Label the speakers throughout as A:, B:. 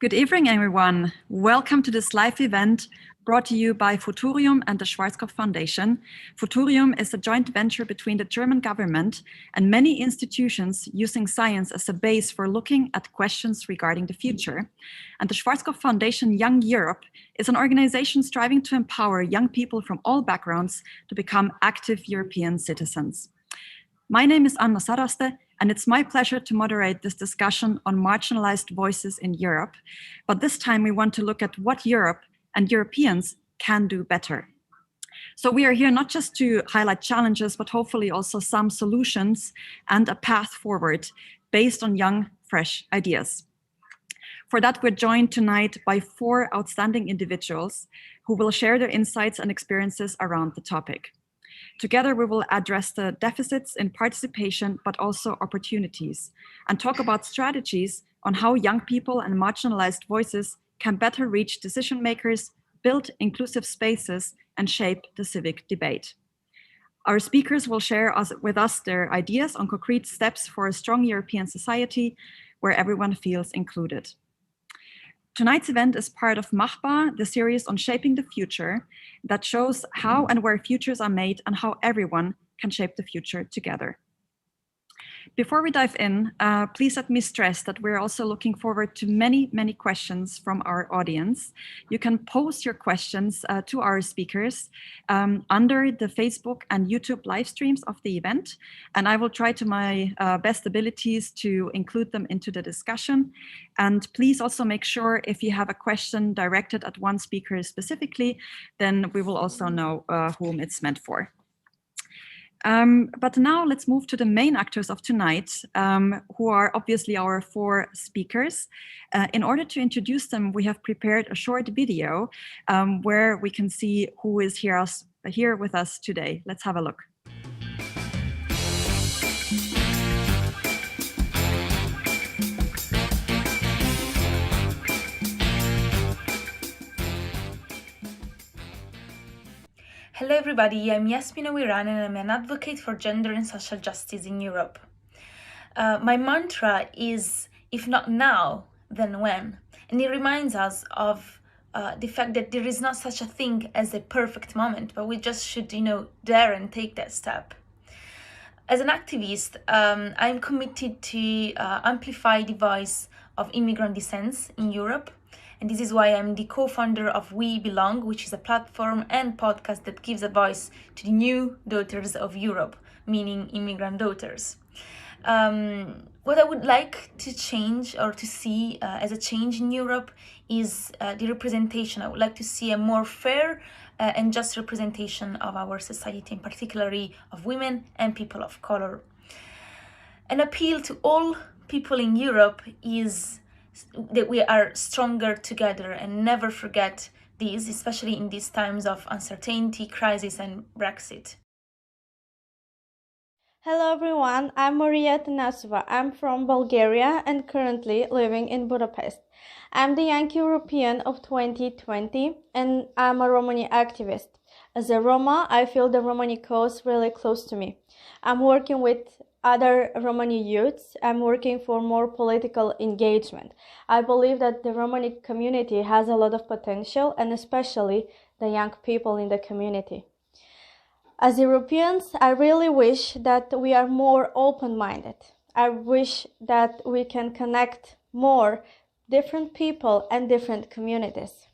A: Good evening, everyone. Welcome to this live event brought to you by Futurium and the Schwarzkopf Foundation. Futurium is a joint venture between the German government and many institutions using science as a base for looking at questions regarding the future. And the Schwarzkopf Foundation Young Europe is an organization striving to empower young people from all backgrounds to become active European citizens. My name is Anna Saraste, and it's my pleasure to moderate this discussion on marginalized voices in Europe. But this time we want to look at what Europe and Europeans can do better. So we are here not just to highlight challenges, but hopefully also some solutions and a path forward based on young, fresh ideas. For that, we're joined tonight by 4 outstanding individuals who will share their insights and experiences around the topic. Together, we will address the deficits in participation, but also opportunities, and talk about strategies on how young people and marginalized voices can better reach decision makers, build inclusive spaces, and shape the civic debate. Our speakers will share with us their ideas on concrete steps for a strong European society where everyone feels included. Tonight's event is part of Machbar, the series on shaping the future that shows how and where futures are made and how everyone can shape the future together. Before we dive in, please let me stress that we're also looking forward to many questions from our audience. You can post your questions to our speakers under the Facebook and YouTube live streams of the event, and I will try to my best abilities to include them into the discussion. And please also make sure if you have a question directed at one speaker specifically, then we will also know whom it's meant for. But now let's move to the main actors of tonight, who are obviously our 4 speakers. In order to introduce them, we have prepared a short video where we can see who is here with us today. Let's have a look.
B: Hello everybody, I'm Yasmina Wiran and I'm an advocate for gender and social justice in Europe. My mantra is, if not now, then when? And it reminds us of the fact that there is not such a thing as a perfect moment, but we just should, dare and take that step. As an activist, I'm committed to amplify the voice of immigrant descents in Europe. And this is why I'm the co-founder of We Belong, which is a platform and podcast that gives a voice to the new daughters of Europe, meaning immigrant daughters. What I would like to change or to see as a change in Europe is the representation. I would like to see a more fair and just representation of our society, and particularly of women and people of color. An appeal to all people in Europe is that we are stronger together and never forget these, especially in these times of uncertainty, crisis, and Brexit.
C: Hello everyone, I'm Maria Tanasova. I'm from Bulgaria and currently living in Budapest. I'm the Young European of 2020 and I'm a Romani activist. As a Roma, I feel the Romani cause really close to me. I'm working with other Romani youths. I'm working for more political engagement. I believe that the Romani community has a lot of potential, and especially the young people in the community. As Europeans, I really wish that we are more open-minded. I wish that we can connect more different people and different communities.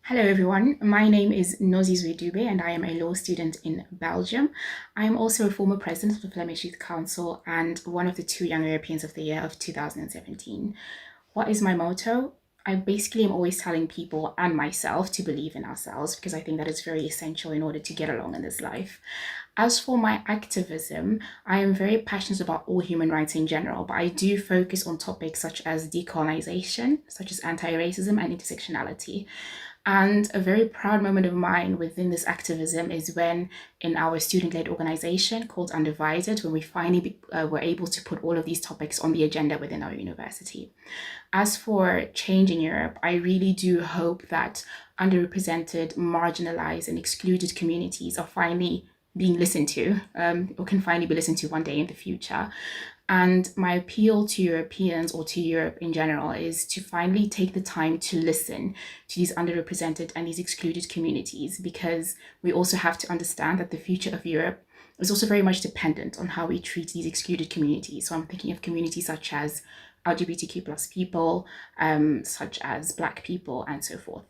D: Hello everyone, my name is Nozi Dube and I am a law student in Belgium. I am also a former president of the Flemish Youth Council and one of the 2 Young Europeans of the Year of 2017. What is my motto? I basically am always telling people and myself to believe in ourselves because I think that is very essential in order to get along in this life. As for my activism, I am very passionate about all human rights in general, but I do focus on topics such as decolonization, such as anti-racism and intersectionality. And a very proud moment of mine within this activism is when in our student-led organization called Undivided, when we finally were able to put all of these topics on the agenda within our university. As for change in Europe, I really do hope that underrepresented, marginalized and excluded communities are finally being listened to, or can finally be listened to one day in the future. And my appeal to Europeans, or to Europe in general, is to finally take the time to listen to these underrepresented and these excluded communities, because we also have to understand that the future of Europe is also very much dependent on how we treat these excluded communities. So I'm thinking of communities such as LGBTQ plus people, such as Black people, and so forth.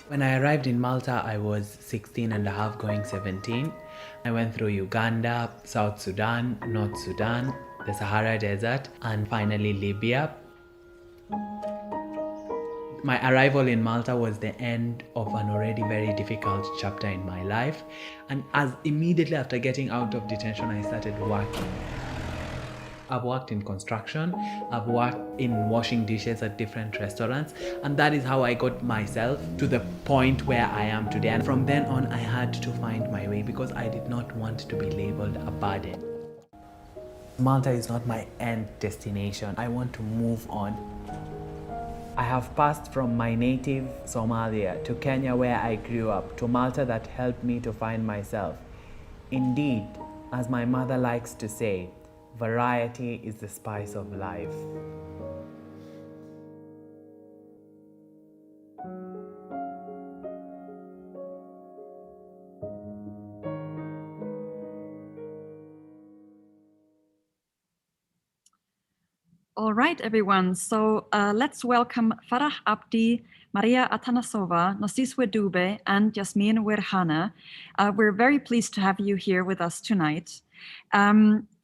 E: When I arrived in Malta, I was 16 and a half, going 17. I went through Uganda, South Sudan, North Sudan, the Sahara Desert, and finally Libya. My arrival in Malta was the end of an already very difficult chapter in my life. And as immediately after getting out of detention, I started working. I've worked in construction, I've worked in washing dishes at different restaurants, and that is how I got myself to the point where I am today. And from then on, I had to find my way because I did not want to be labeled a burden. Malta is not my end destination. I want to move on. I have passed from my native Somalia to Kenya, where I grew up, to Malta that helped me to find myself. Indeed, as my mother likes to say, variety is the spice of life.
A: All right, everyone. So let's welcome Farah Abdi, Maria Atanasova, Nosiswe Dube, and Yasmin Wirhana. We're very pleased to have you here with us tonight.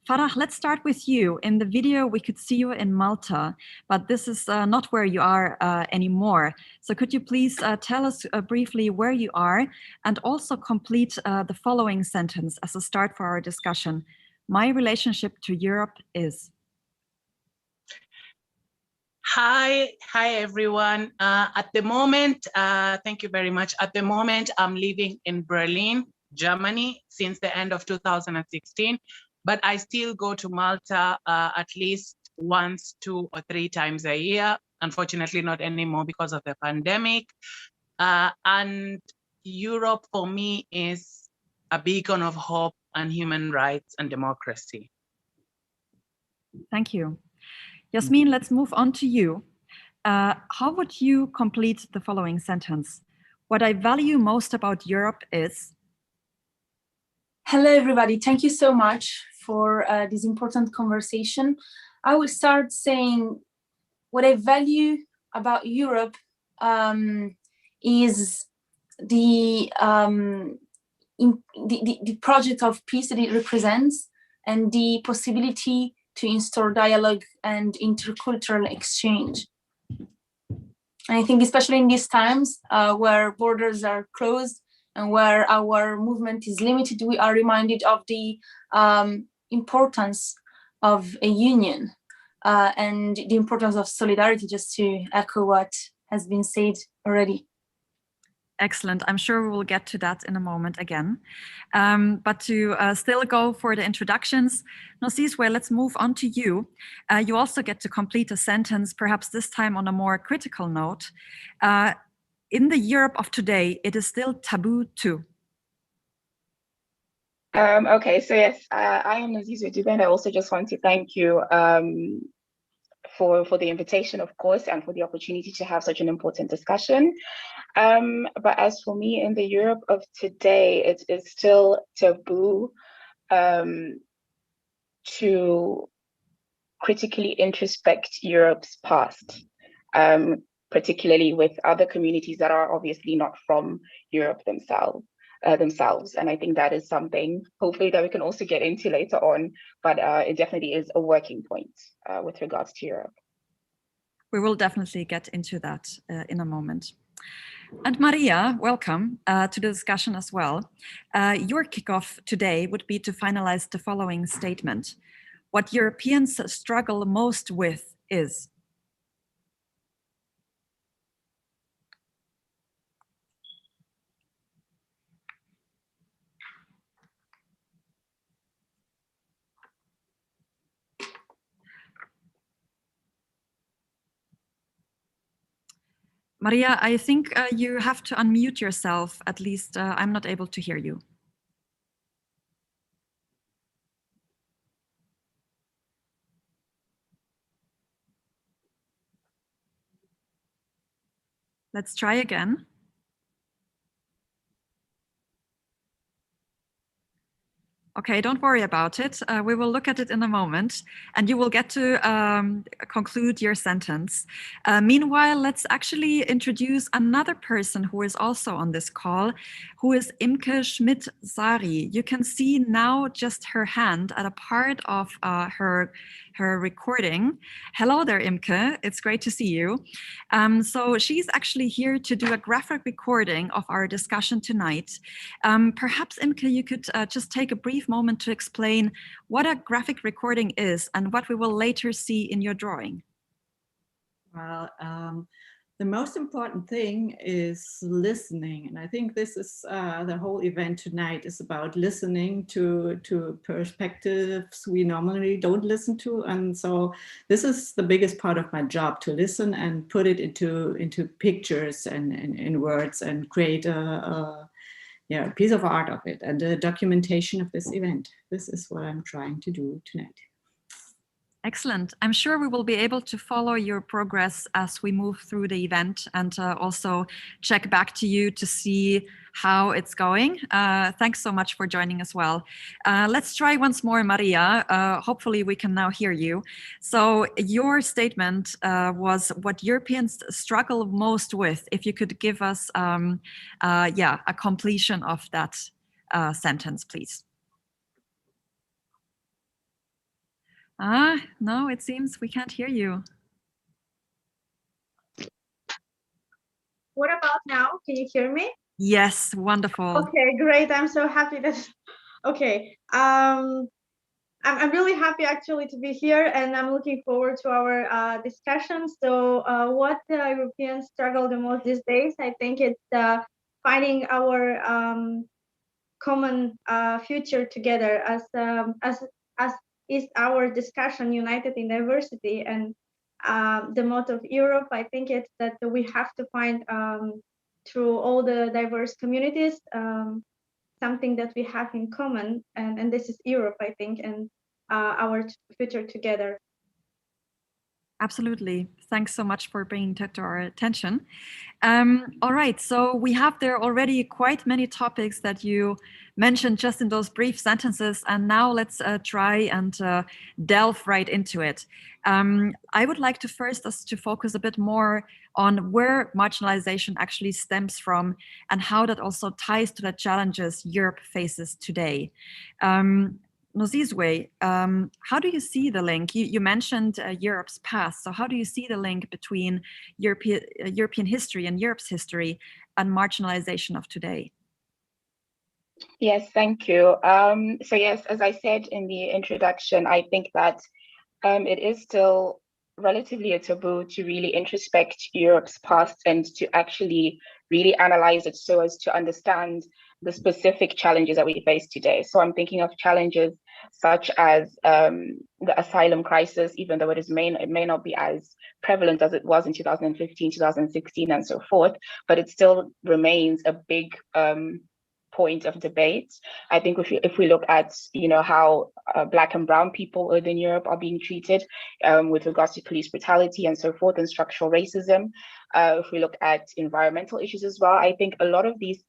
A: Farah, let's start with you. In the video, we could see you in Malta, but this is not where you are anymore. So could you please tell us briefly where you are, and also complete the following sentence as a start for our discussion. My relationship to Europe is...
F: Hi everyone. At the moment, thank you very much. At the moment, I'm living in Berlin, Germany, since the end of 2016, but I still go to Malta at least once, 2 or 3 times a year. Unfortunately, not anymore because of the pandemic. And Europe for me is a beacon of hope and human rights and democracy.
A: Thank you. Yasmin, let's move on to you. How would you complete the following sentence? What I value most about Europe is...
G: Hello, everybody. Thank you so much for this important conversation. I will start saying what I value about Europe is the project of peace that it represents, and the possibility to install dialogue and intercultural exchange. And I think especially in these times where borders are closed and where our movement is limited, we are reminded of the importance of a union and the importance of solidarity, just to echo what has been said already.
A: Excellent. I'm sure we will get to that in a moment again. But to still go for the introductions, Nosiswe, let's move on to you. You also get to complete a sentence, perhaps this time on a more critical note. In the Europe of today, it is still taboo to...
H: Okay, so yes, I am Nosiswe Dube, and I also just want to thank you for the invitation, of course, and for the opportunity to have such an important discussion. But as for me, in the Europe of today, it is still taboo to critically introspect Europe's past, particularly with other communities that are obviously not from Europe themselves. And I think that is something, hopefully, that we can also get into later on, but it definitely is a working point with regards to Europe.
A: We will definitely get into that in a moment. And Maria, welcome to the discussion as well. Your kickoff today would be to finalize the following statement. What Europeans struggle most with is... Maria, I think you have to unmute yourself. At least I'm not able to hear you. Let's try again. Okay, don't worry about it. We will look at it in a moment, and you will get to conclude your sentence. Meanwhile, let's actually introduce another person who is also on this call, who is Imke Schmidt-Sari. You can see now just her hand at a part of her recording. Hello there, Imke. It's great to see you. So she's actually here to do a graphic recording of our discussion tonight. Perhaps, Imke, you could just take a brief moment to explain what a graphic recording is and what we will later see in your drawing.
I: Well, the most important thing is listening. And I think this is the whole event tonight is about listening to perspectives we normally don't listen to. And so this is the biggest part of my job, to listen and put it into pictures and in words and create a piece of art of it and a documentation of this event. This is what I'm trying to do tonight.
A: Excellent. I'm sure we will be able to follow your progress as we move through the event and also check back to you to see how it's going. Thanks so much for joining as well. Let's try once more, Maria. Hopefully we can now hear you. So your statement was what Europeans struggle most with. If you could give us a completion of that sentence, please. No, it seems we can't hear you.
C: What about now? Can you hear me?
A: Yes, wonderful.
C: Okay, great. I'm so happy that. Okay. I'm really happy actually to be here, and I'm looking forward to our discussion. So what Europeans struggle the most these days, I think it's finding our common future together as is our discussion united in diversity. And the motto of Europe, I think it's that we have to find through all the diverse communities something that we have in common, and this is Europe, I think, and our future together.
A: Absolutely. Thanks so much for bringing that to our attention. All right, so we have there already quite many topics that you mentioned just in those brief sentences, and now let's try and delve right into it. I would like to first us to focus a bit more on where marginalization actually stems from and how that also ties to the challenges Europe faces today. Nozizwe, how do you see the link? You mentioned Europe's past. So how do you see the link between European history and Europe's history and marginalization of today?
H: Yes, thank you. So yes, as I said in the introduction, I think that it is still relatively a taboo to really introspect Europe's past and to actually really analyze it so as to understand the specific challenges that we face today. So I'm thinking of challenges such as the asylum crisis, even though it may not be as prevalent as it was in 2015, 2016, and so forth, but it still remains a big point of debate. I think if we look at how Black and brown people within Europe are being treated with regards to police brutality and so forth, and structural racism, if we look at environmental issues as well, I think a lot of these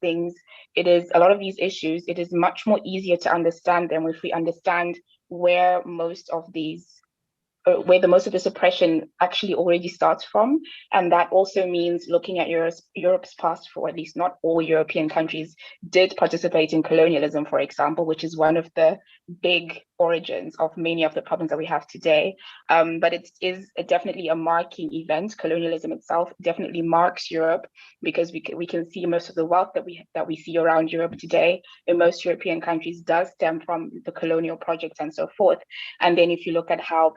H: issues, it is much more easier to understand them if we understand where most of the suppression actually already starts from. And that also means looking at Europe's past, for at least not all European countries did participate in colonialism, for example, which is one of the big origins of many of the problems that we have today. But it is definitely a marking event. Colonialism itself definitely marks Europe, because we can see most of the wealth that we see around Europe today in most European countries does stem from the colonial projects and so forth. And then if you look at how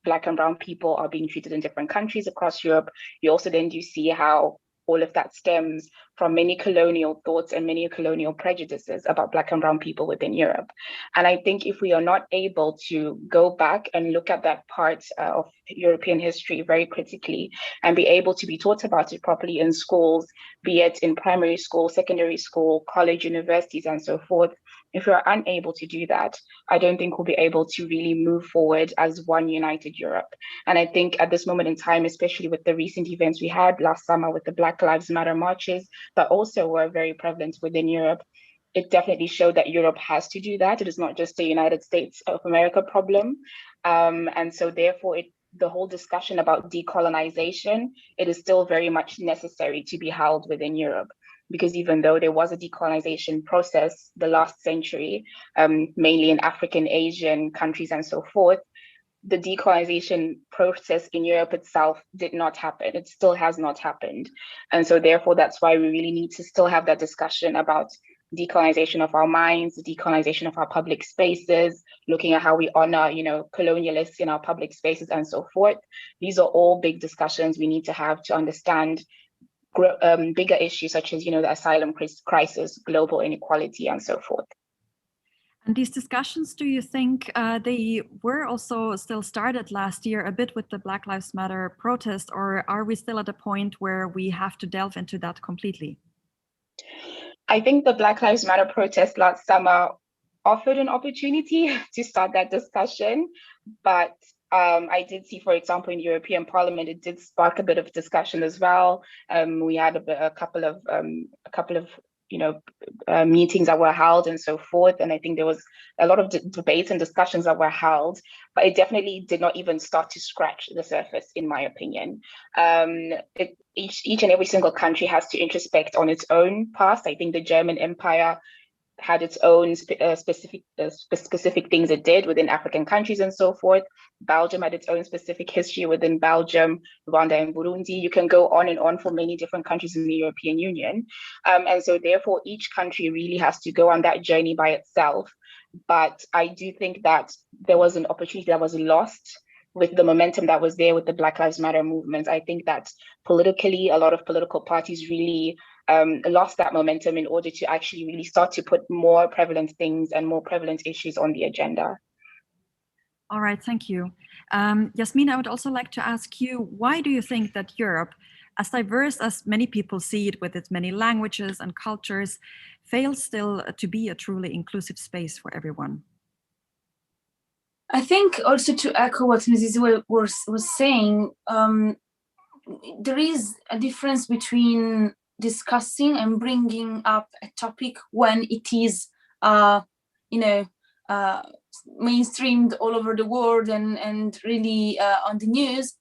H: Black and brown people are being treated in different countries across Europe, you also then do see how all of that stems from many colonial thoughts and many colonial prejudices about Black and brown people within Europe. And I think if we are not able to go back and look at that part of European history very critically and be able to be taught about it properly in schools, be it in primary school, secondary school, college, universities, and so forth, if we are unable to do that, I don't think we'll be able to really move forward as one united Europe. And I think at this moment in time, especially with the recent events we had last summer with the Black Lives Matter marches, that also were very prevalent within Europe, it definitely showed that Europe has to do that. It is not just a United States of America problem. And so therefore, the whole discussion about decolonization, it is still very much necessary to be held within Europe. Because even though there was a decolonization process the last century, mainly in African, Asian countries and so forth, the decolonization process in Europe itself did not happen. It still has not happened. And so therefore, that's why we really need to still have that discussion about decolonization of our minds, the decolonization of our public spaces, looking at how we honor, colonialists in our public spaces and so forth. These are all big discussions we need to have to understand bigger issues such as, the asylum crisis, global inequality, and so forth.
A: And these discussions, do you think they were also still started last year a bit with the Black Lives Matter protest, or are we still at a point where we have to delve into that completely?
H: I think the Black Lives Matter protest last summer offered an opportunity to start that discussion, but I did see, for example, in European Parliament, it did spark a bit of discussion as well. We had a couple of meetings that were held and so forth, and I think there was a lot of debates and discussions that were held, but it definitely did not even start to scratch the surface, in my opinion. Each and every single country has to introspect on its own past. I think the German Empire had its own specific things it did within African countries and so forth. Belgium had its own specific history within Belgium, Rwanda, and Burundi. You can go on and on for many different countries in the European Union. And so therefore, each country really has to go on that journey by itself. But I do think that there was an opportunity that was lost with the momentum that was there with the Black Lives Matter movement. I think that politically, a lot of political parties really lost that momentum in order to actually really start to put more prevalent things and more prevalent issues on the agenda.
A: All right, thank you. Yasmin, I would also like to ask you, why do you think that Europe, as diverse as many people see it with its many languages and cultures, fails still to be a truly inclusive space for everyone?
G: I think also to echo what Mrs. was saying, there is a difference between discussing and bringing up a topic when it is, mainstreamed all over the world and really on the news,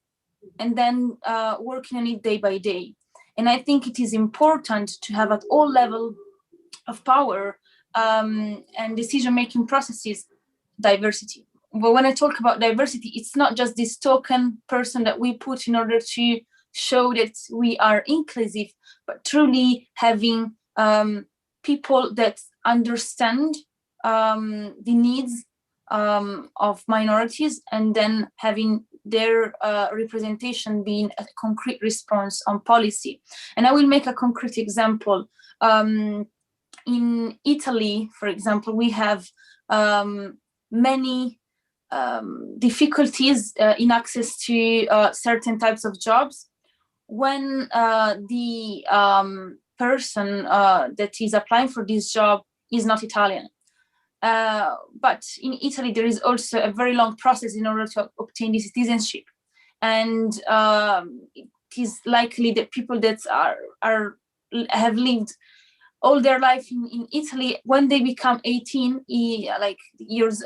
G: and then working on it day by day. And I think it is important to have at all levels of power and decision-making processes, diversity. But when I talk about diversity, it's not just this token person that we put in order to show that we are inclusive, but truly having people that understand the needs of minorities, and then having their representation being a concrete response on policy. And I will make a concrete example. In Italy, for example, we have many difficulties in access to certain types of jobs when the person that is applying for this job is not Italian. But in Italy, there is also a very long process in order to obtain the citizenship. And it is likely that people that have lived all their life in Italy, when they become 18 years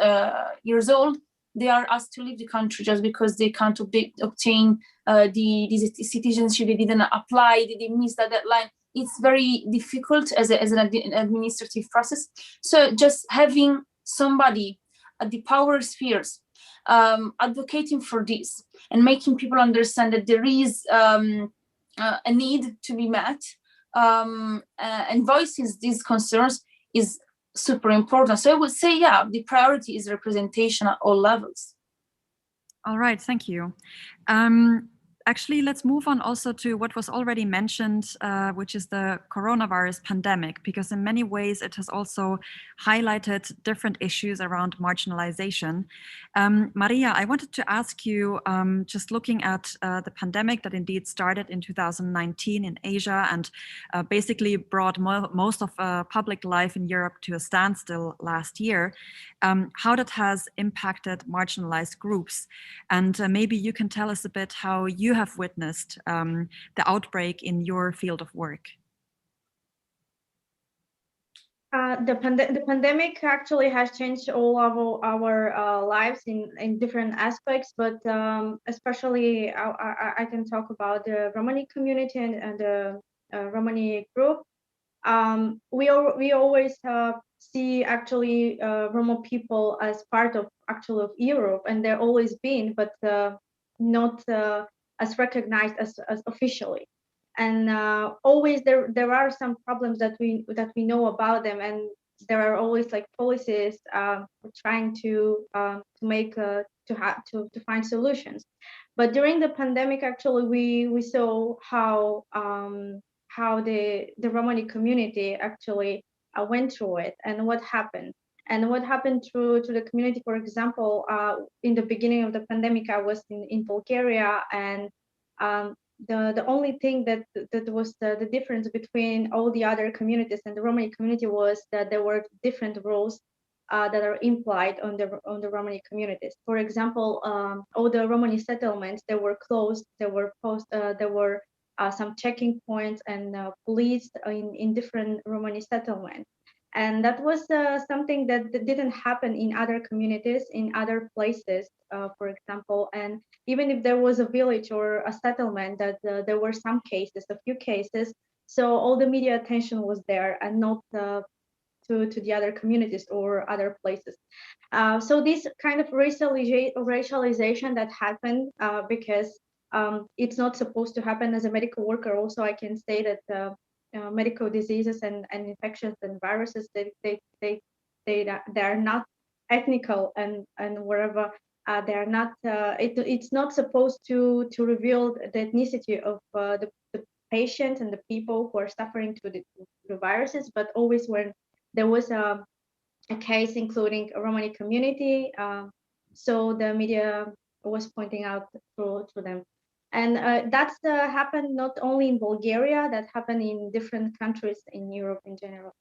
G: old, they are asked to leave the country just because they can't obtain the citizenship. They didn't apply, they missed that deadline. It's very difficult as an administrative process. So just having somebody at the power spheres advocating for this and making people understand that there is a need to be met and voicing these concerns is super important. So I would say, yeah, the priority is representation at all levels.
A: All right, thank you. actually, let's move on also to what was already mentioned, which is the coronavirus pandemic, because in many ways it has also highlighted different issues around marginalization. Maria, I wanted to ask you, just looking at the pandemic that indeed started in 2019 in Asia and basically brought most of public life in Europe to a standstill last year, how that has impacted marginalized groups. And maybe you can tell us a bit how you have witnessed the outbreak in your field of work.
C: The pandemic actually has changed all of our lives in different aspects, but especially I can talk about the Romani community and the Romani group. We always see actually Roma people as part of Europe, and they're always been, but not as recognized as officially. And always there are some problems that we know about them, and there are always like policies trying to make to find solutions. But during the pandemic, actually, we saw how the Romani community actually went through it and what happened. And what happened to the community, for example, in the beginning of the pandemic, I was in Bulgaria, and the only thing that was the difference between all the other communities and the Romani community was that there were different rules that are implied on the Romani communities. For example, all the Romani settlements, they were closed. There were some checking points and police in different Romani settlements. And that was something that didn't happen in other communities, in other places, for example. And even if there was a village or a settlement, that there were some cases, a few cases, so all the media attention was there and not to the other communities or other places. So this kind of racialization that happened because it's not supposed to happen. As a medical worker, also I can say that medical diseases and infections and viruses, they are not ethnical, and wherever they are not, it's not supposed to reveal the ethnicity of the patient and the people who are suffering to the viruses, but always when there was a case including a Romani community, so the media was pointing out through them. And that's happened not only in Bulgaria, that happened in different countries in Europe in general.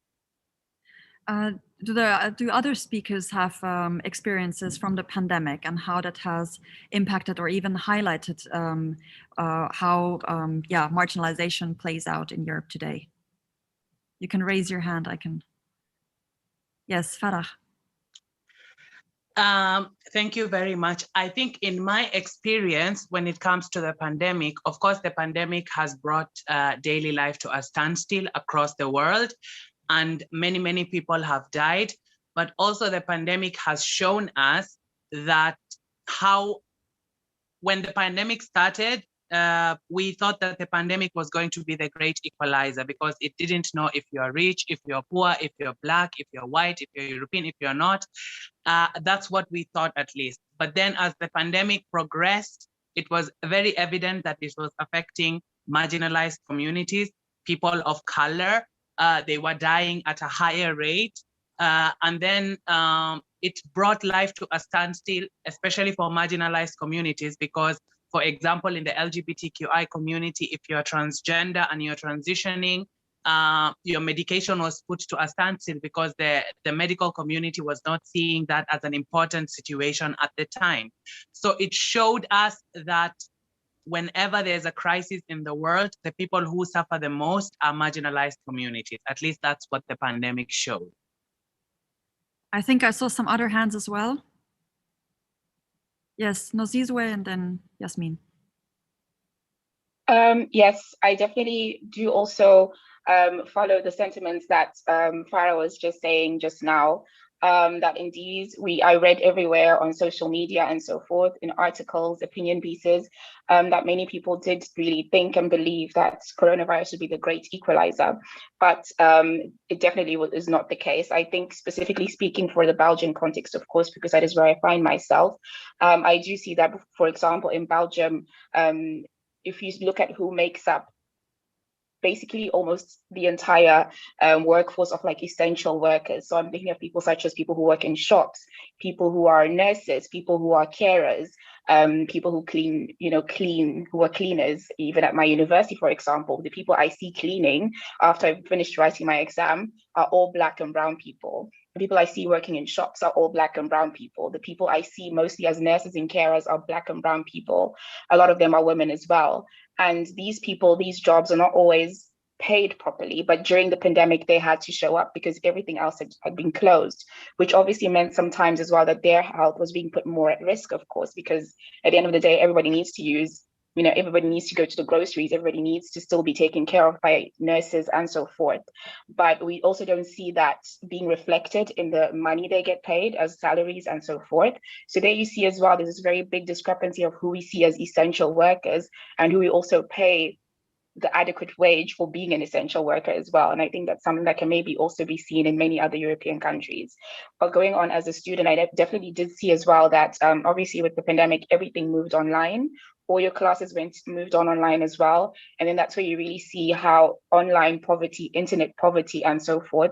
A: Do other speakers have experiences from the pandemic and how that has impacted or even highlighted how marginalization plays out in Europe today? You can raise your hand. I can. Yes, Farah.
F: Thank you very much. I think in my experience, when it comes to the pandemic, of course, the pandemic has brought daily life to a standstill across the world, and many people have died. But also the pandemic has shown us that how, when the pandemic started, we thought that the pandemic was going to be the great equalizer, because it didn't know if you're rich, if you're poor, if you're black, if you're white, if you're European, if you're not. That's what we thought, at least. But then as the pandemic progressed, it was very evident that this was affecting marginalized communities, people of color. They were dying at a higher rate. And then it brought life to a standstill, especially for marginalized communities, because, for example, in the LGBTQI community, if you're transgender and you're transitioning, your medication was put to a standstill because the medical community was not seeing that as an important situation at the time. So it showed us that whenever there's a crisis in the world, the people who suffer the most are marginalized communities. At least that's what the pandemic showed.
A: I think I saw some other hands as well. Yes, Nozizwe and then Yasmin.
H: Yes, I definitely do also follow the sentiments that Farah was just saying just now, that indeed I read everywhere on social media and so forth, in articles, opinion pieces, that many people did really think and believe that coronavirus would be the great equalizer, but it definitely is not the case. I think, specifically speaking for the Belgian context, of course, because that is where I find myself, I do see that, for example, in Belgium, if you look at who makes up basically almost the entire workforce of like essential workers. So I'm thinking of people such as people who work in shops, people who are nurses, people who are carers, people who clean, who are cleaners. Even at my university, for example, the people I see cleaning after I've finished writing my exam are all Black and brown people. The people I see working in shops are all Black and brown people. The people I see mostly as nurses and carers are Black and brown people. A lot of them are women as well. And these people, these jobs are not always paid properly, but during the pandemic, they had to show up because everything else had been closed, which obviously meant sometimes as well that their health was being put more at risk, of course, because at the end of the day, everybody needs to use, everybody needs to go to the groceries, everybody needs to still be taken care of by nurses and so forth. But we also don't see that being reflected in the money they get paid as salaries and so forth. So there you see as well, there's this very big discrepancy of who we see as essential workers and who we also pay the adequate wage for being an essential worker as well. And I think that's something that can maybe also be seen in many other European countries. But going on as a student, I definitely did see as well that obviously with the pandemic, everything moved online. All your classes moved online as well. And then that's where you really see how online poverty, internet poverty, and so forth,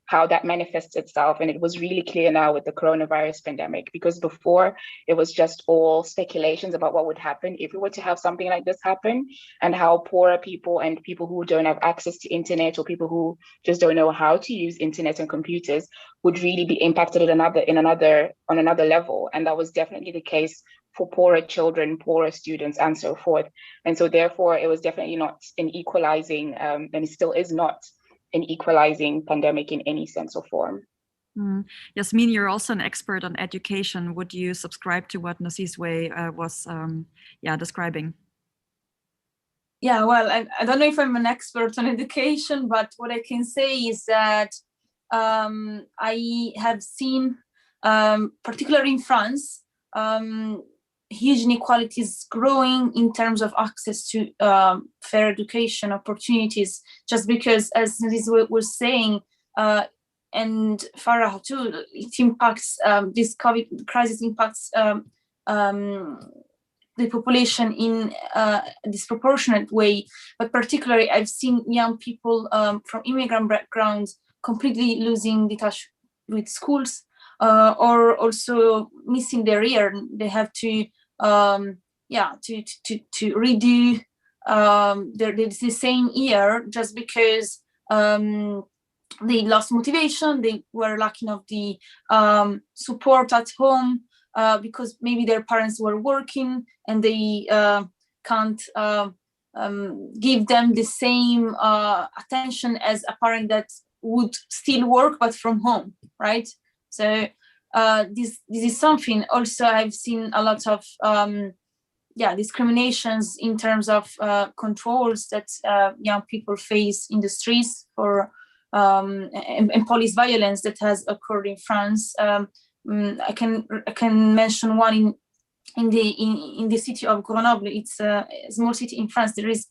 H: how that manifests itself. And it was really clear now with the coronavirus pandemic, because before it was just all speculations about what would happen if we were to have something like this happen, and how poorer people and people who don't have access to internet, or people who just don't know how to use internet and computers, would really be impacted on another level. And that was definitely the case for poorer children, poorer students, and so forth. And so therefore, it was definitely not an equalizing, and it still is not an equalizing pandemic in any sense or form.
A: Yasmin, you're also an expert on education. Would you subscribe to what Nosizwe was describing?
G: Yeah, well, I don't know if I'm an expert on education, but what I can say is that I have seen, particularly in France, huge inequalities growing in terms of access to fair education opportunities, just because, as Nosizwe was saying, and Farah too, it impacts, this COVID crisis impacts the population in a disproportionate way. But particularly, I've seen young people from immigrant backgrounds completely losing the touch with schools, or also missing their year. They have to redo the same year just because they lost motivation. They were lacking of the support at home because maybe their parents were working and they can't give them the same attention as a parent that would still work but from home, right? So this is something. Also, I've seen a lot of discriminations in terms of controls that young people face in the streets for and police violence that has occurred in France. I can mention one in the city of Grenoble. It's a small city in France. There is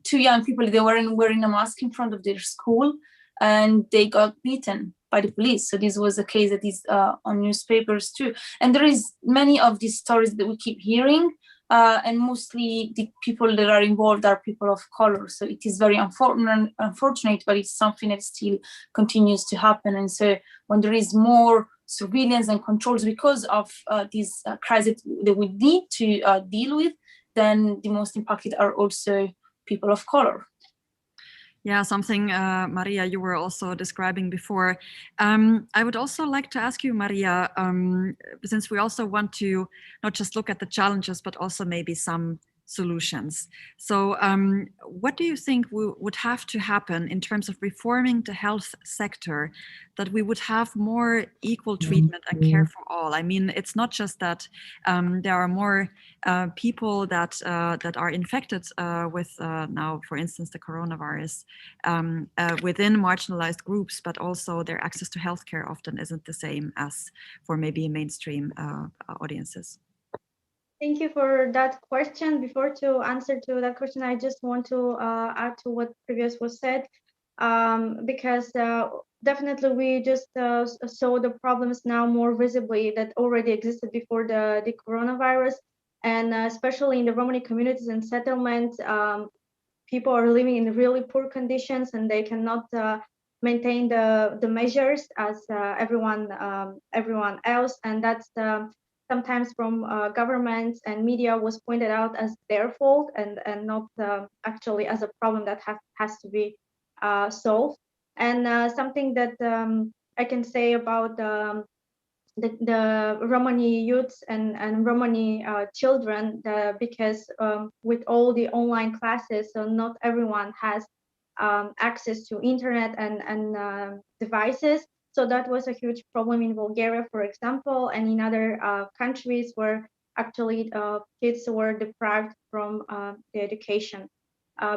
G: two young people. They weren't wearing a mask in front of their school, and they got beaten by the police. So this was a case that is on newspapers too. And there is many of these stories that we keep hearing, and mostly the people that are involved are people of color. So it is very unfortunate, but it's something that still continues to happen. And so when there is more surveillance and controls because of this crisis that we need to deal with, then the most impacted are also people of color.
A: Yeah, something, Maria, you were also describing before. I would also like to ask you, Maria, since we also want to not just look at the challenges, but also maybe some solutions. So what do you think would have to happen in terms of reforming the health sector, that we would have more equal treatment and care for all? I mean, it's not just that there are more people that are infected with now, for instance, the coronavirus within marginalized groups, but also their access to healthcare often isn't the same as for maybe mainstream audiences.
C: Thank you for that question. Before to answer to that question, I just want to add to what previous was said, because definitely we just saw the problems now more visibly that already existed before the coronavirus. and especially in the Romani communities and settlements, people are living in really poor conditions, and they cannot maintain the measures as everyone else, and that's sometimes from governments and media was pointed out as their fault, and not actually as a problem that has to be solved. And something that I can say about the Romani youths and Romani children, because with all the online classes, so not everyone has access to internet and devices. So that was a huge problem in Bulgaria, for example, and in other countries where actually kids were deprived from the education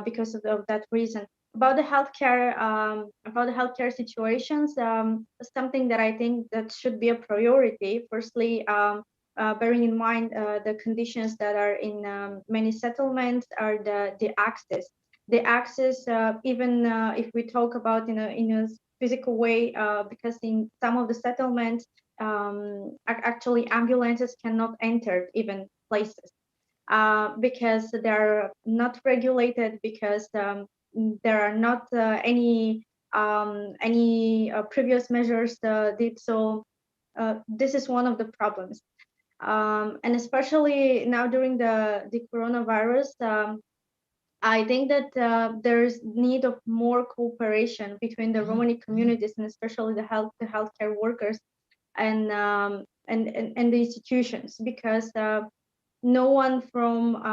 C: because of that reason. About the healthcare situations, something that I think that should be a priority. Firstly, bearing in mind the conditions that are in many settlements are the access. The access, even if we talk about in a physical way, because in some of the settlements, actually ambulances cannot enter even places because they're not regulated, because there are not any previous measures did so. This is one of the problems, and especially now during the coronavirus. I think that there's need of more cooperation between the Romani communities and especially the healthcare workers and the institutions, because no one from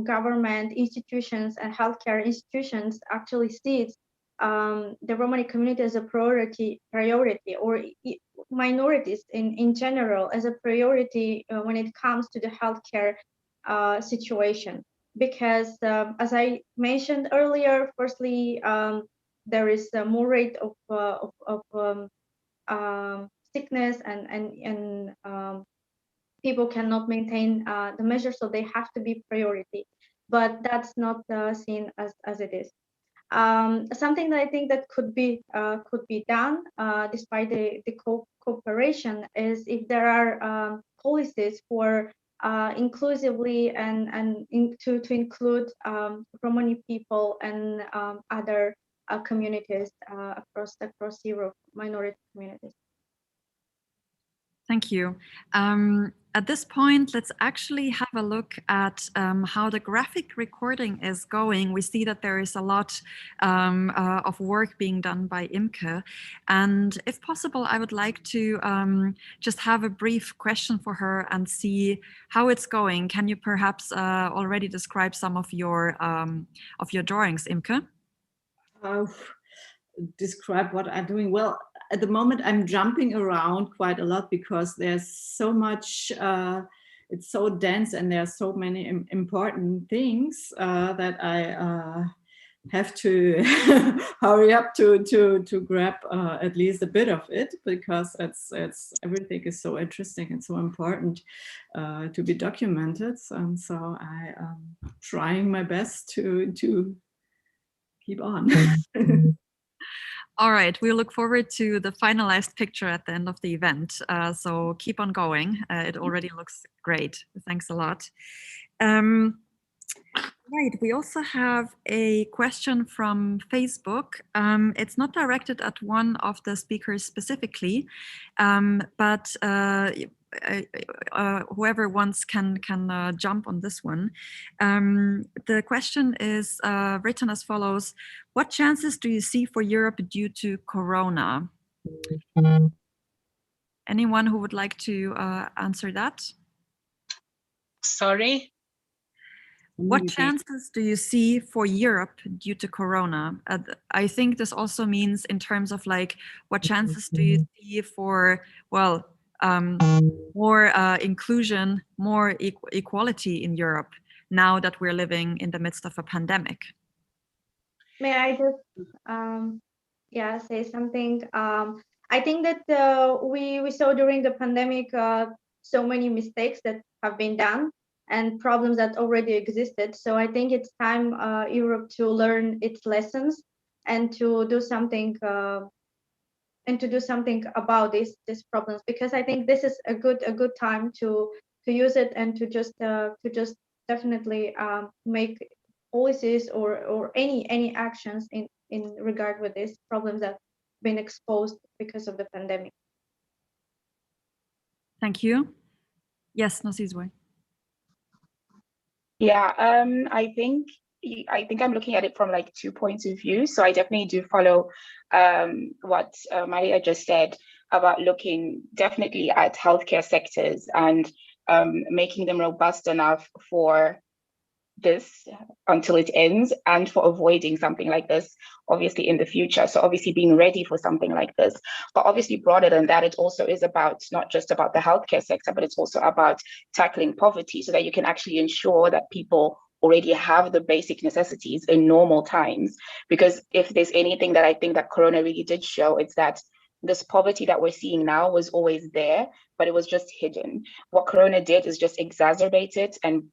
C: government institutions and healthcare institutions actually sees the Romani community as a priority, or minorities in general as a priority when it comes to the healthcare situation. Because as I mentioned earlier, firstly, there is a more rate of sickness, and people cannot maintain the measures, so they have to be priority. But that's not seen as it is. Something that I think that could be done despite the cooperation is if there are policies for inclusively and to include Romani people and other communities across Europe, minority communities.
A: Thank you. At this point, let's actually have a look at how the graphic recording is going. We see that there is a lot of work being done by Imke. And if possible, I would like to just have a brief question for her and see how it's going. Can you perhaps already describe some of your drawings, Imke?
I: Describe what I'm doing. Well, at the moment I'm jumping around quite a lot because there's so much, it's so dense and there are so many important things that I have to hurry up to grab at least a bit of it, because it's everything is so interesting and so important to be documented. And so I am trying my best to keep on.
A: All right, we look forward to the finalized picture at the end of the event. So keep on going. It already looks great. Thanks a lot. Right, we also have a question from Facebook. It's not directed at one of the speakers specifically, but whoever wants can jump on this one. The question is written as follows: what chances do you see for Europe due to Corona? Anyone who would like to answer that?
F: Sorry?
A: What chances do you see for Europe due to Corona? I think this also means in terms of like, what chances do you see for, well, more inclusion, more equality in Europe now that we're living in the midst of a pandemic?
C: May I just say something? I think that we saw during the pandemic so many mistakes that have been done and problems that already existed. So I think it's time Europe to learn its lessons and to do something about these problems, because I think this is a good time to use it and to just definitely make policies or any actions in regard with these problems that have been exposed because of the pandemic.
A: Thank you. Yes, Nosizwe.
H: Yeah, I think I'm looking at it from like 2 points of view. So I definitely do follow what Maria just said about looking definitely at healthcare sectors and making them robust enough for this until it ends and for avoiding something like this obviously in the future. So obviously being ready for something like this, but obviously broader than that, it also is about not just about the healthcare sector, but it's also about tackling poverty so that you can actually ensure that people already have the basic necessities in normal times. Because if there's anything that I think that Corona really did show, it's that this poverty that we're seeing now was always there, but it was just hidden. What Corona did is just exacerbate it and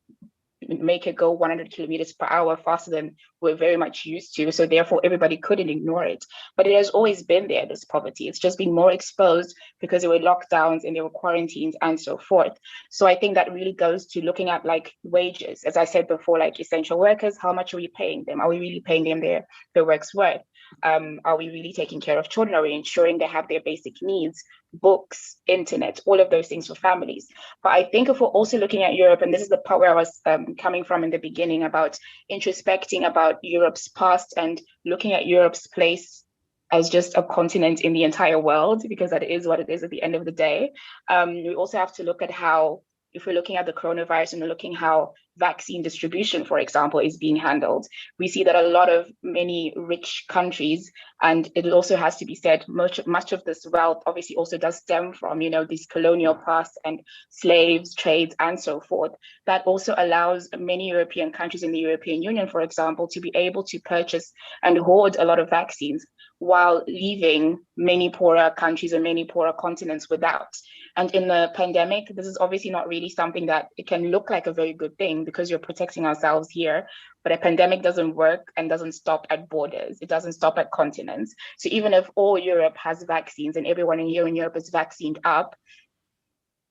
H: make it go 100 kilometers per hour faster than we're very much used to. So therefore, everybody couldn't ignore it. But it has always been there, this poverty. It's just been more exposed because there were lockdowns and there were quarantines and so forth. So I think that really goes to looking at like wages. As I said before, like essential workers, how much are we paying them? Are we really paying them their work's worth? Are we really taking care of children? Are we ensuring they have their basic needs? Books, internet, all of those things for families. But I think if we're also looking at Europe, and this is the part where I was coming from in the beginning about introspecting about Europe's past and looking at Europe's place as just a continent in the entire world, because that is what it is at the end of the day. We also have to look at how, if we're looking at the coronavirus and we're looking how vaccine distribution, for example, is being handled, we see that a lot of many rich countries, and it also has to be said, much of this wealth obviously also does stem from, these colonial past and slaves, trades, and so forth. That also allows many European countries in the European Union, for example, to be able to purchase and hoard a lot of vaccines while leaving many poorer countries and many poorer continents without. And in the pandemic, this is obviously not really something that it can look like a very good thing because you're protecting ourselves here, but a pandemic doesn't work and doesn't stop at borders. It doesn't stop at continents. So even if all Europe has vaccines and everyone here in Europe is vaccinated up,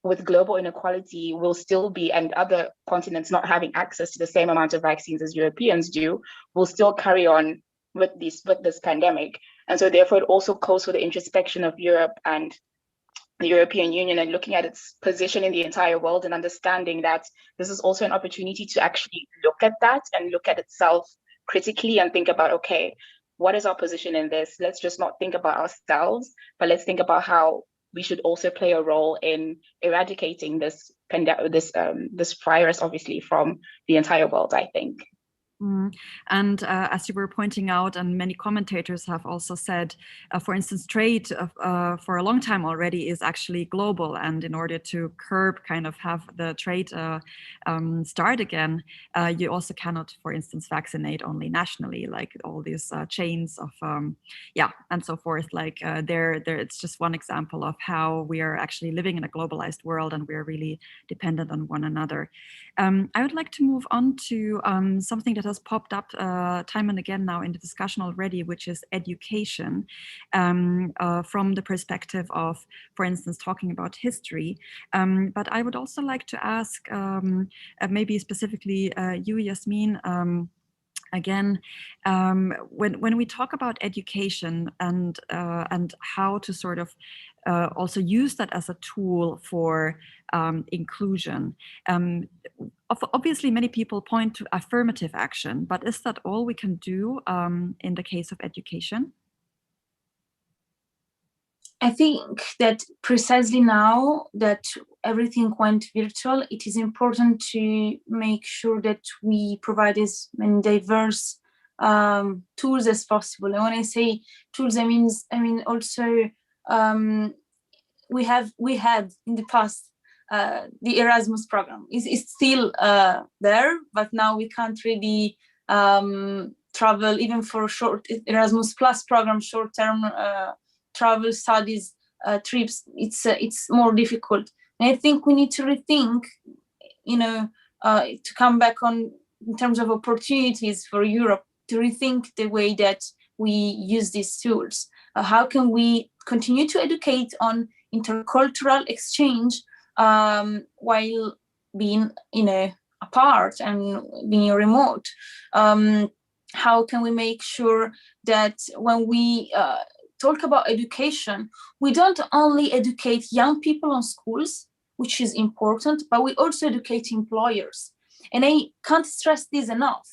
H: with global inequality will still be, and other continents not having access to the same amount of vaccines as Europeans do, will still carry on with this pandemic. And so therefore it also calls for the introspection of Europe and the European Union and looking at its position in the entire world and understanding that this is also an opportunity to actually look at that and look at itself critically and think about, okay, what is our position in this? Let's just not think about ourselves, but let's think about how we should also play a role in eradicating this virus, obviously, from the entire world, I think.
A: And as you were pointing out, and many commentators have also said, for instance, trade for a long time already is actually global. And in order to curb, kind of have the trade start again, you also cannot, for instance, vaccinate only nationally, like all these chains of, and so forth. Like it's just one example of how we are actually living in a globalized world and we're really dependent on one another. I would like to move on to something that has popped up time and again now in the discussion already, which is education, from the perspective of, for instance, talking about history. But I would also like to ask maybe specifically you, Yasmin, again, when we talk about education and how to sort of also use that as a tool for inclusion. Obviously, many people point to affirmative action, but is that all we can do in the case of education?
G: I think that precisely now that everything went virtual, it is important to make sure that we provide as many diverse tools as possible. And when I say tools, I mean also we had in the past the Erasmus program is still there, but now we can't really travel even for short Erasmus Plus program, short-term travel studies trips. It's more difficult, and I think we need to rethink, to come back on in terms of opportunities for Europe, to rethink the way that we use these tools. How can we continue to educate on intercultural exchange while being, apart and being remote? How can we make sure that when we talk about education, we don't only educate young people on schools, which is important, but we also educate employers. And I can't stress this enough,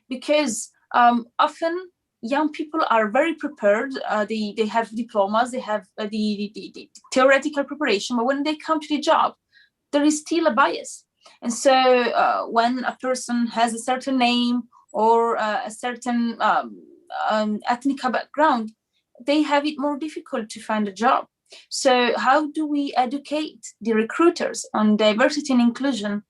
G: because often young people are very prepared. They have diplomas, they have the theoretical preparation, but when they come to the job, there is still a bias. And so when a person has a certain name or a certain ethnic background, they have it more difficult to find a job. So how do we educate the recruiters on diversity and inclusion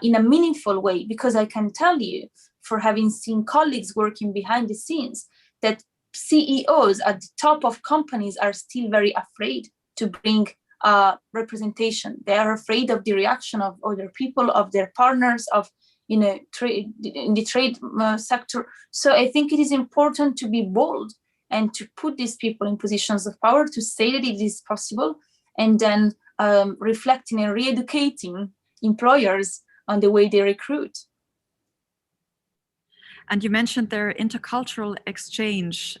G: in a meaningful way? Because I can tell you, for having seen colleagues working behind the scenes, that CEOs at the top of companies are still very afraid to bring representation. They are afraid of the reaction of other people, of their partners, of trade, in the trade sector. So I think it is important to be bold and to put these people in positions of power, to say that it is possible, and then reflecting and re-educating employers on the way they recruit.
A: And you mentioned their intercultural exchange,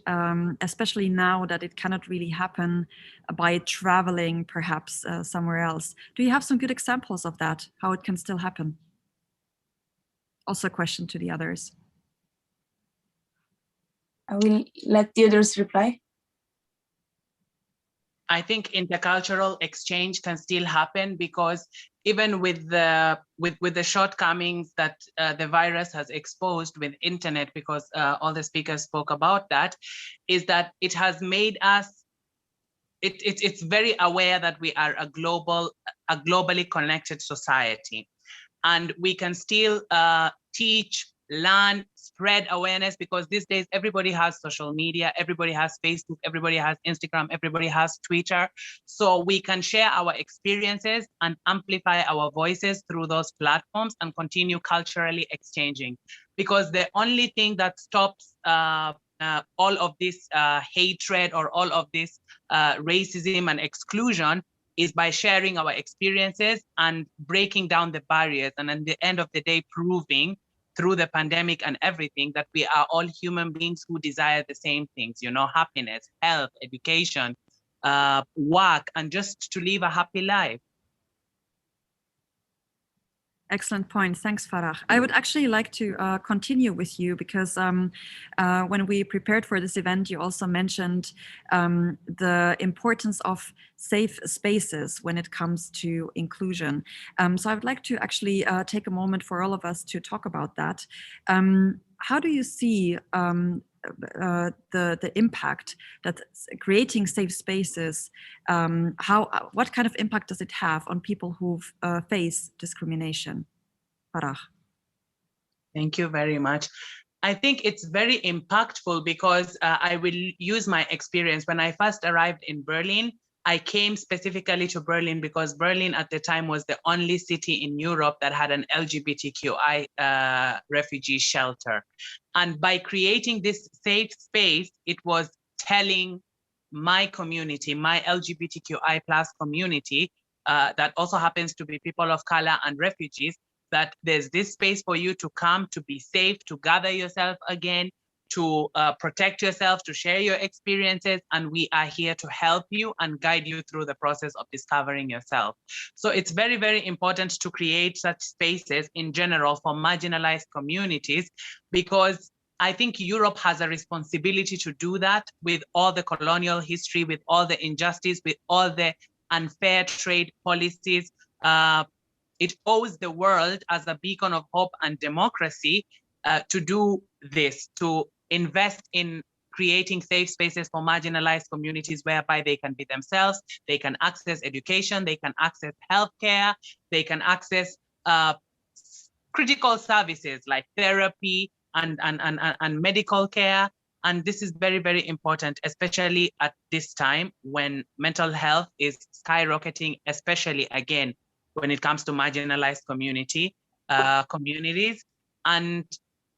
A: especially now that it cannot really happen by traveling perhaps somewhere else. Do you have some good examples of that, how it can still happen? Also a question to the others.
G: I will let the others reply.
F: I think intercultural exchange can still happen, because even with the shortcomings that the virus has exposed with internet, because all the speakers spoke about that, is that it has made us, it's very aware that we are a globally connected society, and we can still teach, learn, spread awareness, because these days everybody has social media, everybody has Facebook, everybody has Instagram, everybody has Twitter. So we can share our experiences and amplify our voices through those platforms and continue culturally exchanging. Because the only thing that stops all of this hatred or all of this racism and exclusion is by sharing our experiences and breaking down the barriers, and at the end of the day proving through the pandemic and everything that we are all human beings who desire the same things, happiness, health, education, work, and just to live a happy life.
A: Excellent point. Thanks, Farah. I would actually like to continue with you, because when we prepared for this event, you also mentioned the importance of safe spaces when it comes to inclusion. So I would like to actually take a moment for all of us to talk about that. How do you see the impact that creating safe spaces, what kind of impact does it have on people who face discrimination? Farah.
F: Thank you very much. I think it's very impactful, because I will use my experience. When I first arrived in Berlin, I came specifically to Berlin because Berlin at the time was the only city in Europe that had an LGBTQI refugee shelter. And by creating this safe space, it was telling my community, my LGBTQI plus community, that also happens to be people of color and refugees, that there's this space for you to come, to be safe, to gather yourself again, to protect yourself, to share your experiences, and we are here to help you and guide you through the process of discovering yourself. So it's very, very important to create such spaces in general for marginalized communities, because I think Europe has a responsibility to do that with all the colonial history, with all the injustice, with all the unfair trade policies. It owes the world as a beacon of hope and democracy to do this, to invest in creating safe spaces for marginalized communities whereby they can be themselves, they can access education, they can access healthcare, they can access critical services like therapy and medical care. And this is very, very important, especially at this time when mental health is skyrocketing, especially again, when it comes to marginalized communities. And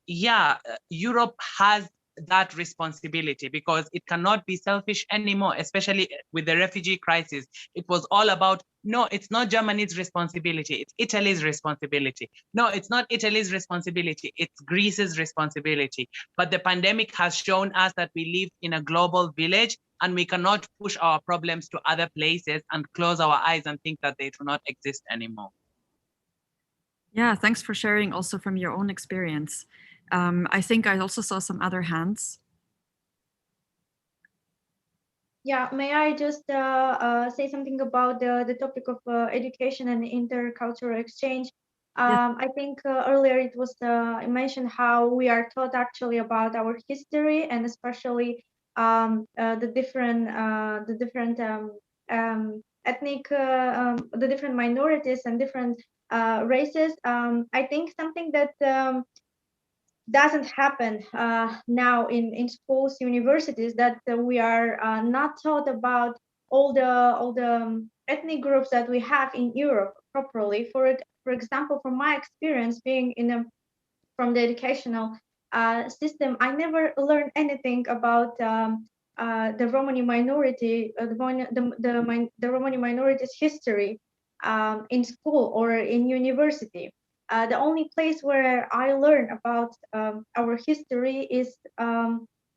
F: yeah, Europe has that responsibility, because it cannot be selfish anymore, especially with the refugee crisis. It was all about, no, it's not Germany's responsibility, it's Italy's responsibility. No, it's not Italy's responsibility, it's Greece's responsibility. But the pandemic has shown us that we live in a global village, and we cannot push our problems to other places and close our eyes and think that they do not exist anymore.
A: Yeah, thanks for sharing also from your own experience. I think I also saw some other hands.
C: Yeah, may I just say something about the topic of education and intercultural exchange?
A: Yes.
C: I think earlier it was mentioned how we are taught actually about our history, and especially the different ethnic, the different minorities and different races. I think something that doesn't happen now in schools, universities, that we are not taught about all the ethnic groups that we have in Europe properly. For example, from my experience being from the educational system, I never learned anything about the Romani minority, the Romani minority's history in school or in university. The only place where I learn about our history is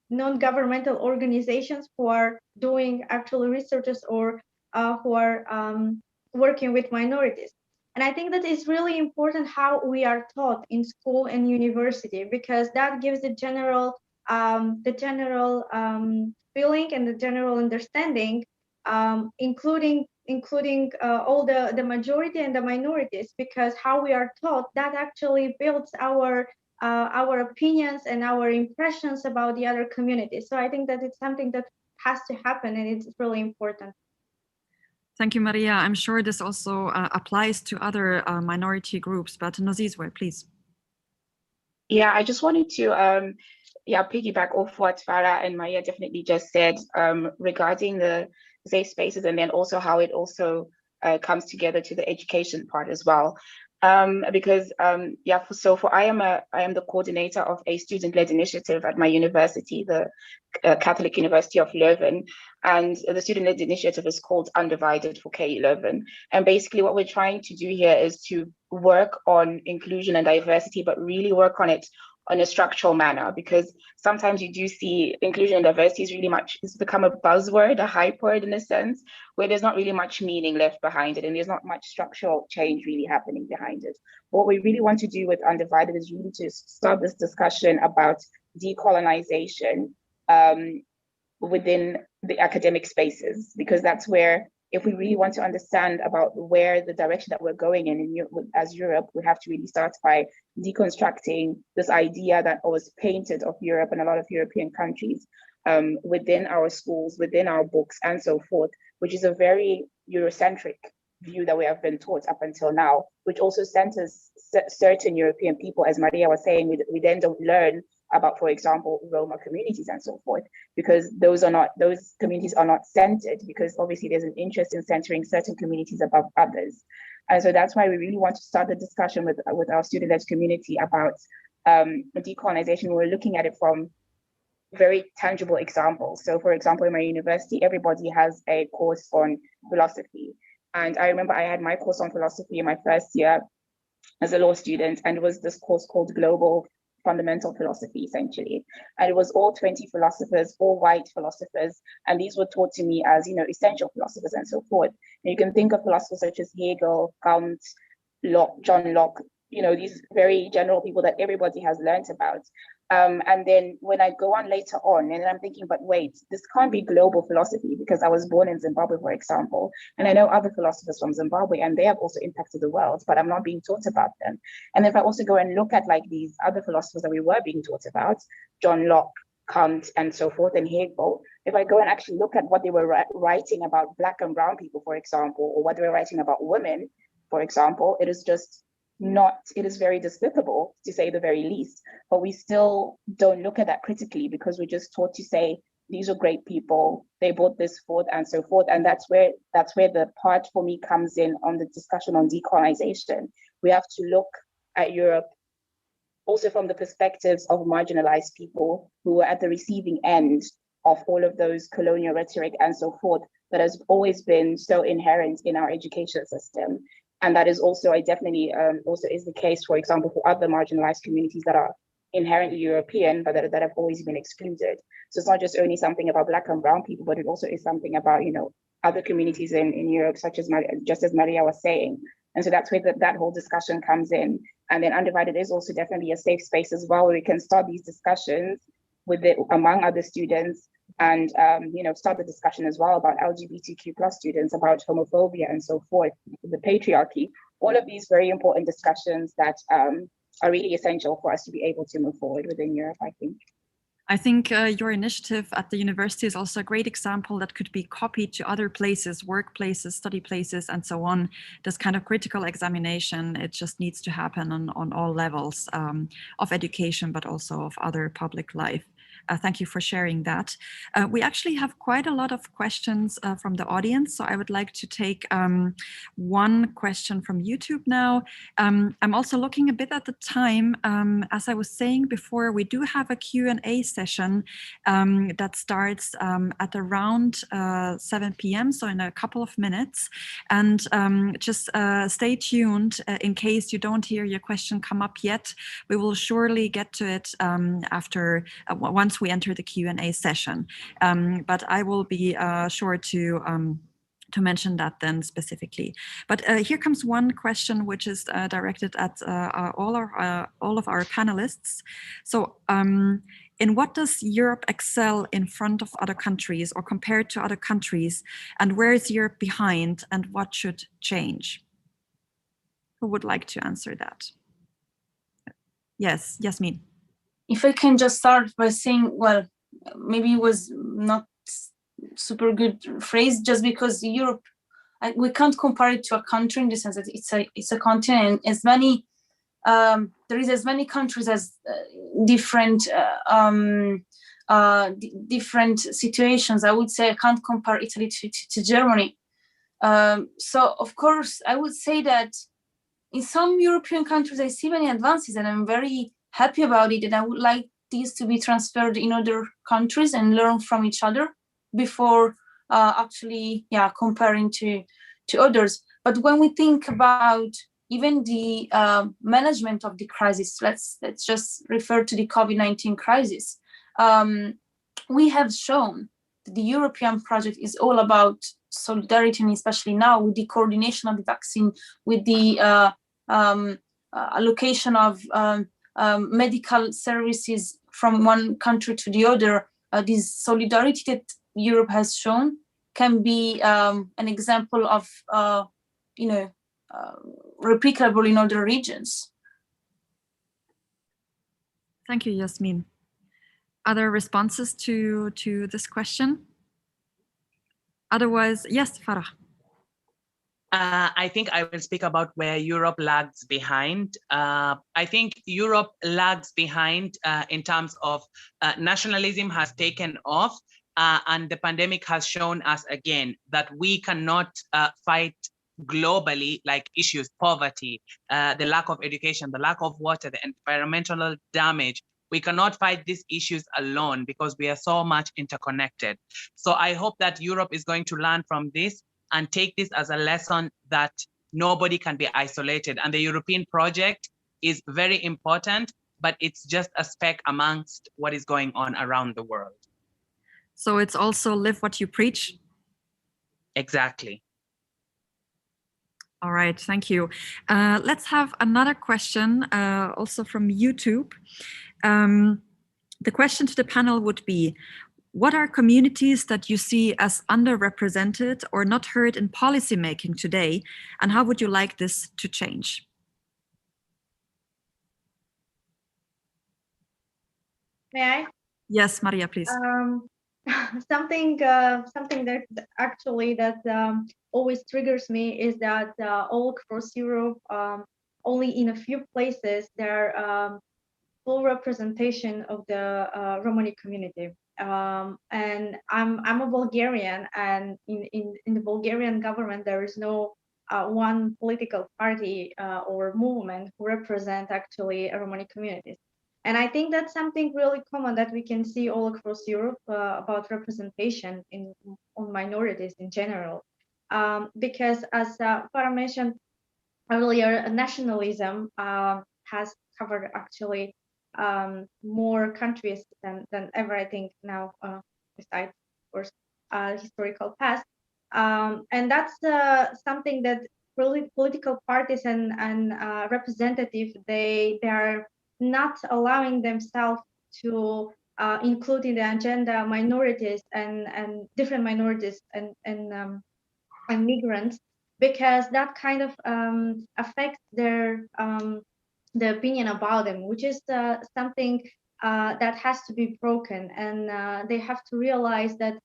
C: non-governmental organizations who are doing actual researches or who are working with minorities. And I think that it's really important how we are taught in school and university, because that gives the general feeling and the general understanding, including all the majority and the minorities, because how we are taught, that actually builds our opinions and our impressions about the other communities. So I think that it's something that has to happen, and it's really important.
A: Thank you, Maria. I'm sure this also applies to other minority groups, but Nozizwe, please.
H: Yeah, I just wanted to piggyback off what Farah and Maria definitely just said regarding the safe spaces, and then also how it also comes together to the education part as well. Because I am the coordinator of a student-led initiative at my university, the Catholic University of Leuven, and the student-led initiative is called Undivided for KU Leuven. And basically what we're trying to do here is to work on inclusion and diversity, but really work on it in a structural manner, because sometimes you do see inclusion and diversity is really much, it's become a buzzword, a hype word in a sense, where there's not really much meaning left behind it, and there's not much structural change really happening behind it. What we really want to do with Undivided is really to start this discussion about decolonization within the academic spaces, because that's where, if we really want to understand about where the direction that we're going in as Europe, we have to really start by deconstructing this idea that was painted of Europe and a lot of European countries within our schools, within our books, and so forth, which is a very Eurocentric view that we have been taught up until now, which also centers certain European people. As Maria was saying, we then don't learn about, for example, Roma communities and so forth, because those communities are not centered, because obviously there's an interest in centering certain communities above others. And so that's why we really want to start the discussion with our student-led community about decolonization. We're looking at it from very tangible examples. So for example, in my university, everybody has a course on philosophy. And I remember I had my course on philosophy in my first year as a law student, and it was this course called Global Fundamental Philosophy, essentially. And it was all 20 philosophers, all white philosophers. And these were taught to me as, essential philosophers and so forth. And you can think of philosophers such as Hegel, Kant, Locke, John Locke, these very general people that everybody has learned about. And then when I go on later on, and I'm thinking, but wait, this can't be global philosophy, because I was born in Zimbabwe, for example, and I know other philosophers from Zimbabwe, and they have also impacted the world, but I'm not being taught about them. And if I also go and look at like these other philosophers that we were being taught about, John Locke, Kant, and so forth, and Hegel, if I go and actually look at what they were writing about Black and brown people, for example, or what they were writing about women, for example, it is very despicable, to say the very least, but we still don't look at that critically, because we're just taught to say, these are great people, they brought this forth and so forth. And that's where the part for me comes in on the discussion on decolonization. We have to look at Europe also from the perspectives of marginalized people who were at the receiving end of all of those colonial rhetoric and so forth that has always been so inherent in our education system. And that is also, I definitely also is the case, for example, for other marginalized communities that are inherently European, but that have always been excluded. So it's not just only something about Black and brown people, but it also is something about, you know, other communities in Europe, such as, just as Maria was saying. And so that's where that whole discussion comes in. And then Undivided is also definitely a safe space as well, where we can start these discussions with it among other students, and you know, start the discussion as well about LGBTQ plus students, about homophobia and so forth, the patriarchy, all of these very important discussions that are really essential for us to be able to move forward within Europe, I think.
A: I think your initiative at the university is also a great example that could be copied to other places, workplaces, study places, and so on. This kind of critical examination, it just needs to happen on all levels of education, but also of other public life. Thank you for sharing that. We actually have quite a lot of questions from the audience, so I would like to take one question from YouTube now. I'm also looking a bit at the time. As I was saying before, we do have a Q&A session that starts at around 7 p.m., so in a couple of minutes. And just stay tuned in case you don't hear your question come up yet. We will surely get to it after once we enter the Q&A session. But I will be sure to mention that then specifically. But here comes one question which is directed at all of our panelists. So in what does Europe excel in front of other countries or compared to other countries? And where is Europe behind, and what should change? Who would like to answer that? Yes, Yasmin.
G: If I can just start by saying, well, maybe it was not super good phrase, just because Europe, we can't compare it to a country in the sense that it's a continent. As many there is as many countries as different different situations. I would say I can't compare Italy to Germany. So of course I would say that in some European countries I see many advances, and I'm very happy about it, and I would like these to be transferred in other countries and learn from each other before actually comparing to others. But when we think about even the management of the crisis, let's just refer to the COVID-19 crisis. We have shown that the European project is all about solidarity, and especially now with the coordination of the vaccine, with the allocation of medical services from one country to the other. This solidarity that Europe has shown can be an example of, replicable in other regions.
A: Thank you, Yasmin. Other responses to this question? Otherwise, yes, Farah.
F: I think I will speak about where Europe lags behind. I think Europe lags behind in terms of nationalism has taken off, and the pandemic has shown us again that we cannot fight globally like issues, poverty, the lack of education, the lack of water, the environmental damage. We cannot fight these issues alone because we are so much interconnected. So I hope that Europe is going to learn from this and take this as a lesson that nobody can be isolated. And the European project is very important, but it's just a speck amongst what is going on around the world.
A: So it's also live what you preach?
F: Exactly.
A: All right, thank you. Let's have another question also from YouTube. The question to the panel would be, what are communities that you see as underrepresented or not heard in policymaking today, and how would you like this to change?
C: May I?
A: Yes, Maria, please.
C: Something that actually always triggers me is that all across Europe, only in a few places there are full representation of the Romani community. And I'm a Bulgarian, and in the Bulgarian government there is no one political party or movement who represent actually Romani communities. And I think that's something really common that we can see all across Europe about representation on minorities in general. Because as Farah mentioned earlier, nationalism has covered actually more countries than ever, I think, now, besides, of course, historical past. And that's something that really political parties and representatives, they are not allowing themselves to include in the agenda minorities and different minorities and migrants, because that kind of affects their the opinion about them, which is something that has to be broken. And they have to realize that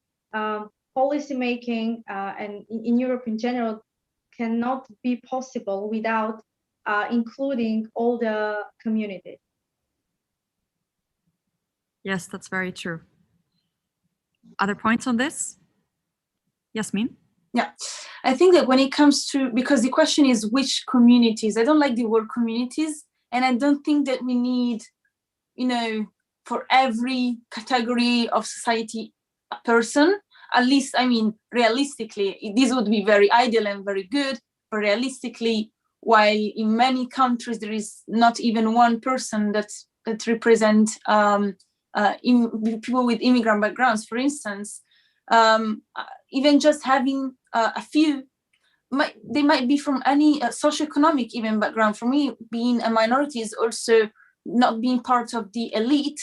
C: policy making and in Europe in general cannot be possible without including all the communities.
A: Yes, that's very true. Other points on this? Yasmin?
G: Yeah, I think that when it comes to, because the question is which communities, I don't like the word communities, and I don't think that we need, for every category of society, a person. At least, I mean, realistically, this would be very ideal and very good, but realistically, while in many countries there is not even one person that represent people with immigrant backgrounds, for instance, even just having a few, they might be from any socioeconomic even background. For me, being a minority is also not being part of the elite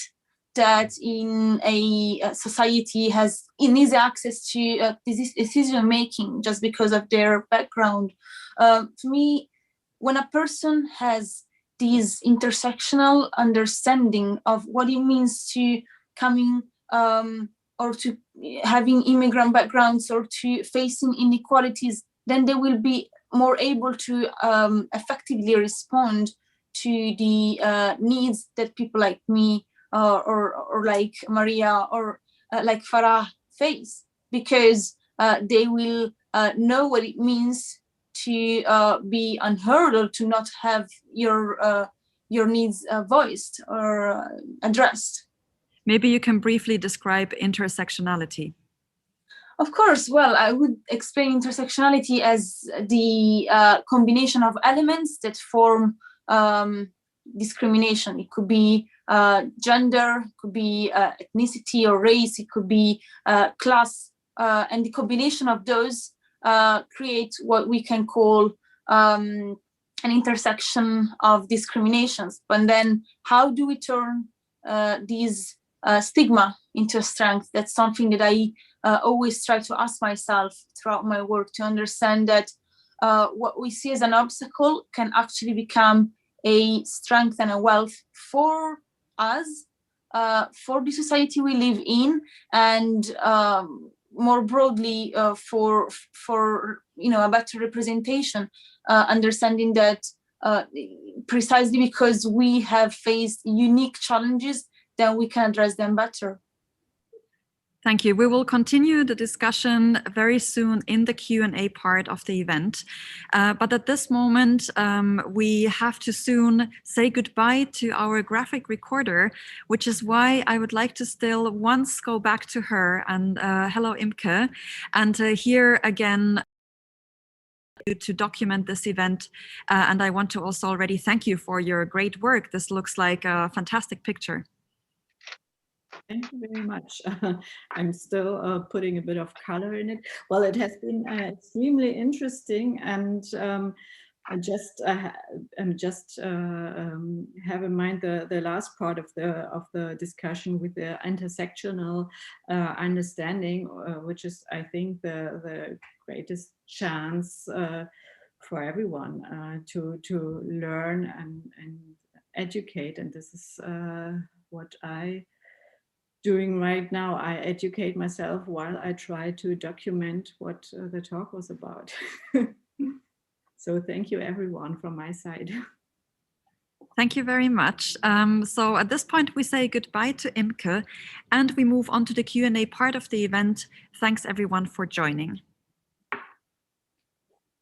G: that in a society has easy access to decision making just because of their background. For me, when a person has this intersectional understanding of what it means to coming or to having immigrant backgrounds or to facing inequalities, then they will be more able to effectively respond to the needs that people like me or like Maria or like Farah face, because they will know what it means to be unheard or to not have your needs voiced or addressed.
A: Maybe you can briefly describe intersectionality.
G: Of course. Well, I would explain intersectionality as the combination of elements that form discrimination. It could be gender, it could be ethnicity or race, it could be class, and the combination of those create what we can call an intersection of discriminations. But then how do we turn these stigma into strength? That's something that I always try to ask myself throughout my work, to understand that what we see as an obstacle can actually become a strength and a wealth for us, for the society we live in, and more broadly for a better representation, understanding that precisely because we have faced unique challenges, then we can address them better.
A: Thank you. We will continue the discussion very soon in the Q&A part of the event. But at this moment, we have to soon say goodbye to our graphic recorder, which is why I would like to still once go back to her and hello, Imke, and here again to document this event. And I want to also already thank you for your great work. This looks like a fantastic picture.
I: Thank you very much. I'm still putting a bit of color in it. Well, it has been extremely interesting, and I just have in mind the last part of the discussion with the intersectional understanding, which is, I think, the greatest chance for everyone to learn and educate. And this is what I doing right now. I educate myself while I try to document what the talk was about. So thank you everyone from my side.
A: Thank you very much. So at this point we say goodbye to Imke and we move on to the Q&A part of the event. Thanks everyone for joining.